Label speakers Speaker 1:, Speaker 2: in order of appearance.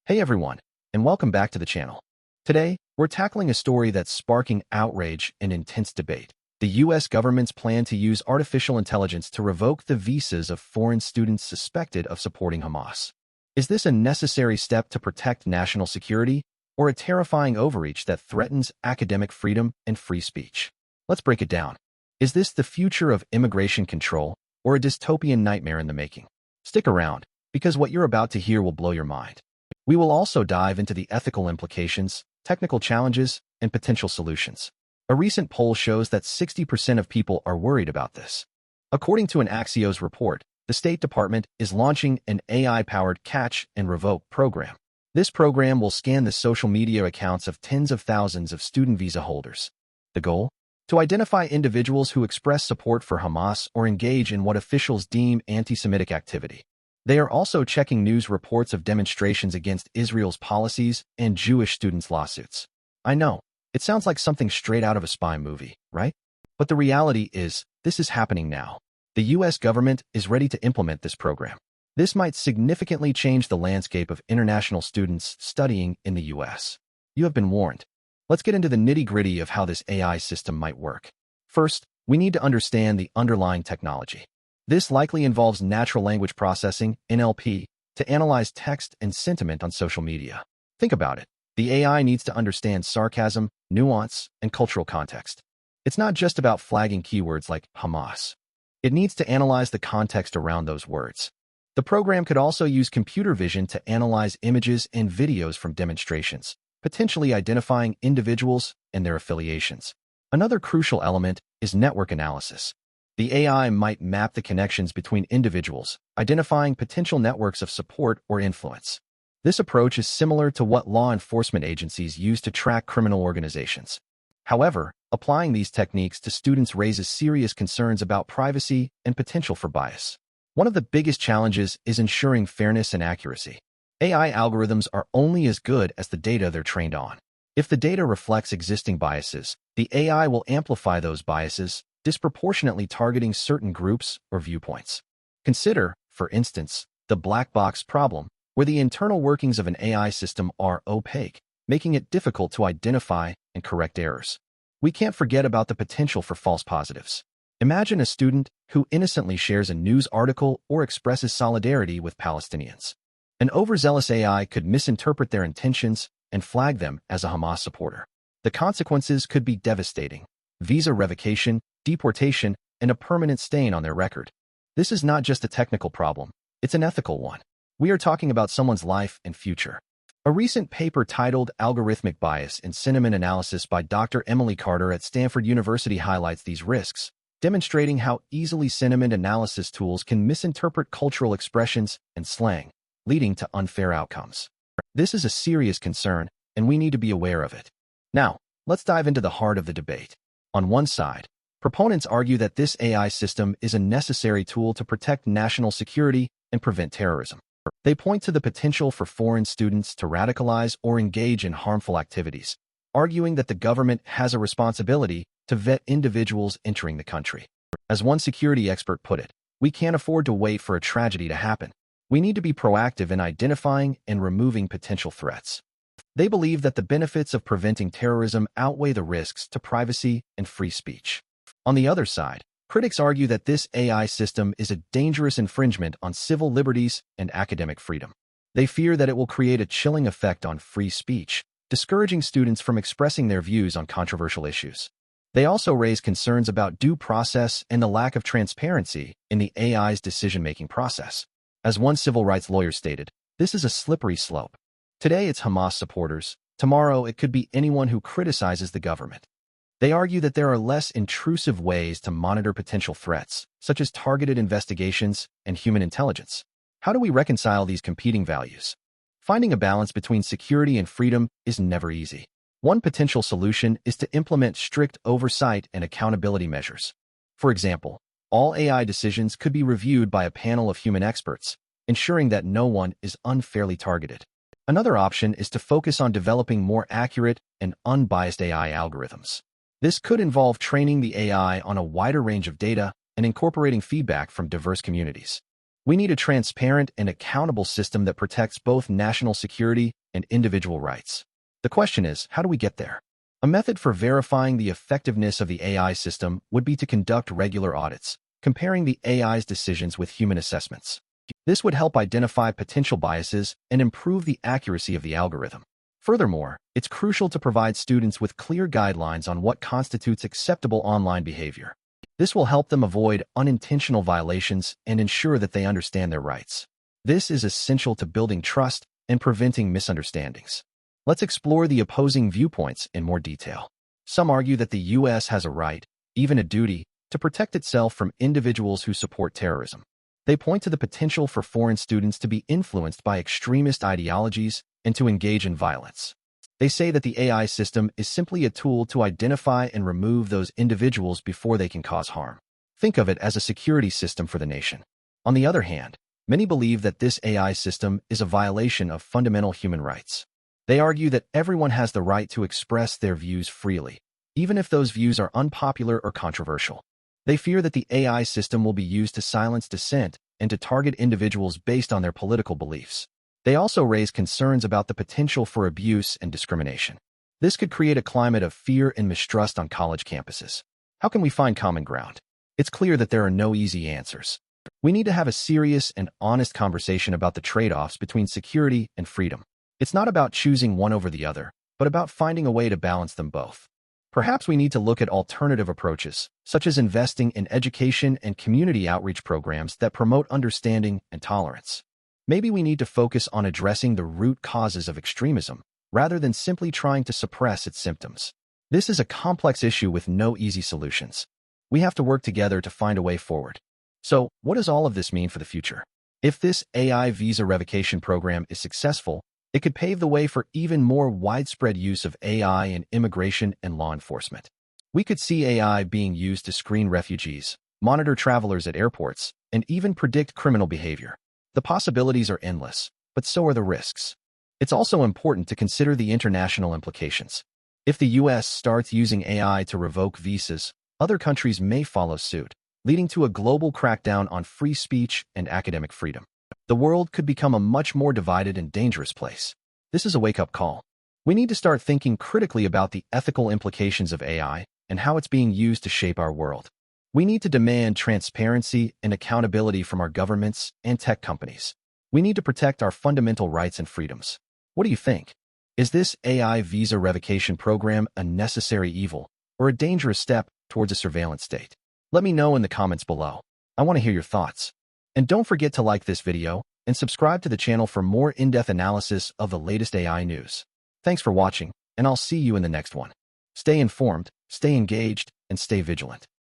Speaker 1: Hey everyone, and welcome back to the channel. Today, we're tackling a story that's sparking outrage and intense debate. The U.S. government's plan to use artificial intelligence to revoke the visas of foreign students suspected of supporting Hamas. Is this a necessary step to protect national security, or a terrifying overreach that threatens academic freedom and free speech? Let's break it down. Is this the future of immigration control, or a dystopian nightmare in the making? Stick around, because what you're about to hear will blow your mind. We will also dive into the ethical implications, technical challenges, and potential solutions. A recent poll shows that 60% of people are worried about this. According to an Axios report, the State Department is launching an AI-powered catch and revoke program. This program will scan the social media accounts of tens of thousands of student visa holders. The goal? To identify individuals who express support for Hamas or engage in what officials deem anti-Semitic activity. They are also checking news reports of demonstrations against Israel's policies and Jewish students' lawsuits. I know, it sounds like something straight out of a spy movie, right? But the reality is, this is happening now. The U.S. government is ready to implement this program. This might significantly change the landscape of international students studying in the U.S. You have been warned. Let's get into the nitty-gritty of how this AI system might work. First, we need to understand the underlying technology. This likely involves natural language processing, NLP, to analyze text and sentiment on social media. Think about it. The AI needs to understand sarcasm, nuance, and cultural context. It's not just about flagging keywords like Hamas. It needs to analyze the context around those words. The program could also use computer vision to analyze images and videos from demonstrations, potentially identifying individuals and their affiliations. Another crucial element is network analysis. The AI might map the connections between individuals, identifying potential networks of support or influence. This approach is similar to what law enforcement agencies use to track criminal organizations. However, applying these techniques to students raises serious concerns about privacy and potential for bias. One of the biggest challenges is ensuring fairness and accuracy. AI algorithms are only as good as the data they're trained on. If the data reflects existing biases, the AI will amplify those biases, disproportionately targeting certain groups or viewpoints. Consider, for instance, the black box problem, where the internal workings of an AI system are opaque, making it difficult to identify and correct errors. We can't forget about the potential for false positives. Imagine a student who innocently shares a news article or expresses solidarity with Palestinians. An overzealous AI could misinterpret their intentions and flag them as a Hamas supporter. The consequences could be devastating: visa revocation, deportation, and a permanent stain on their record. This is not just a technical problem, it's an ethical one. We are talking about someone's life and future. A recent paper titled Algorithmic Bias in Sentiment Analysis by Dr. Emily Carter at Stanford University highlights these risks, demonstrating how easily sentiment analysis tools can misinterpret cultural expressions and slang, leading to unfair outcomes. This is a serious concern, and we need to be aware of it. Now, let's dive into the heart of the debate. On one side, proponents argue that this AI system is a necessary tool to protect national security and prevent terrorism. They point to the potential for foreign students to radicalize or engage in harmful activities, arguing that the government has a responsibility to vet individuals entering the country. As one security expert put it, we can't afford to wait for a tragedy to happen. We need to be proactive in identifying and removing potential threats. They believe that the benefits of preventing terrorism outweigh the risks to privacy and free speech. On the other side, critics argue that this AI system is a dangerous infringement on civil liberties and academic freedom. They fear that it will create a chilling effect on free speech, discouraging students from expressing their views on controversial issues. They also raise concerns about due process and the lack of transparency in the AI's decision-making process. As one civil rights lawyer stated, this is a slippery slope. Today it's Hamas supporters, tomorrow it could be anyone who criticizes the government. They argue that there are less intrusive ways to monitor potential threats, such as targeted investigations and human intelligence. How do we reconcile these competing values? Finding a balance between security and freedom is never easy. One potential solution is to implement strict oversight and accountability measures. For example, all AI decisions could be reviewed by a panel of human experts, ensuring that no one is unfairly targeted. Another option is to focus on developing more accurate and unbiased AI algorithms. This could involve training the AI on a wider range of data and incorporating feedback from diverse communities. We need a transparent and accountable system that protects both national security and individual rights. The question is, how do we get there? A method for verifying the effectiveness of the AI system would be to conduct regular audits, comparing the AI's decisions with human assessments. This would help identify potential biases and improve the accuracy of the algorithm. Furthermore, it's crucial to provide students with clear guidelines on what constitutes acceptable online behavior. This will help them avoid unintentional violations and ensure that they understand their rights. This is essential to building trust and preventing misunderstandings. Let's explore the opposing viewpoints in more detail. Some argue that the U.S. has a right, even a duty, to protect itself from individuals who support terrorism. They point to the potential for foreign students to be influenced by extremist ideologies and to engage in violence. They say that the AI system is simply a tool to identify and remove those individuals before they can cause harm. Think of it as a security system for the nation. On the other hand, many believe that this AI system is a violation of fundamental human rights. They argue that everyone has the right to express their views freely, even if those views are unpopular or controversial. They fear that the AI system will be used to silence dissent and to target individuals based on their political beliefs. They also raise concerns about the potential for abuse and discrimination. This could create a climate of fear and mistrust on college campuses. How can we find common ground? It's clear that there are no easy answers. We need to have a serious and honest conversation about the trade-offs between security and freedom. It's not about choosing one over the other, but about finding a way to balance them both. Perhaps we need to look at alternative approaches, such as investing in education and community outreach programs that promote understanding and tolerance. Maybe we need to focus on addressing the root causes of extremism, rather than simply trying to suppress its symptoms. This is a complex issue with no easy solutions. We have to work together to find a way forward. So, what does all of this mean for the future? If this AI visa revocation program is successful, it could pave the way for even more widespread use of AI in immigration and law enforcement. We could see AI being used to screen refugees, monitor travelers at airports, and even predict criminal behavior. The possibilities are endless, but so are the risks. It's also important to consider the international implications. If the U.S. starts using AI to revoke visas, other countries may follow suit, leading to a global crackdown on free speech and academic freedom. The world could become a much more divided and dangerous place. This is a wake-up call. We need to start thinking critically about the ethical implications of AI and how it's being used to shape our world. We need to demand transparency and accountability from our governments and tech companies. We need to protect our fundamental rights and freedoms. What do you think? Is this AI visa revocation program a necessary evil or a dangerous step towards a surveillance state? Let me know in the comments below. I want to hear your thoughts. And don't forget to like this video and subscribe to the channel for more in-depth analysis of the latest AI news. Thanks for watching, and I'll see you in the next one. Stay informed, stay engaged, and stay vigilant.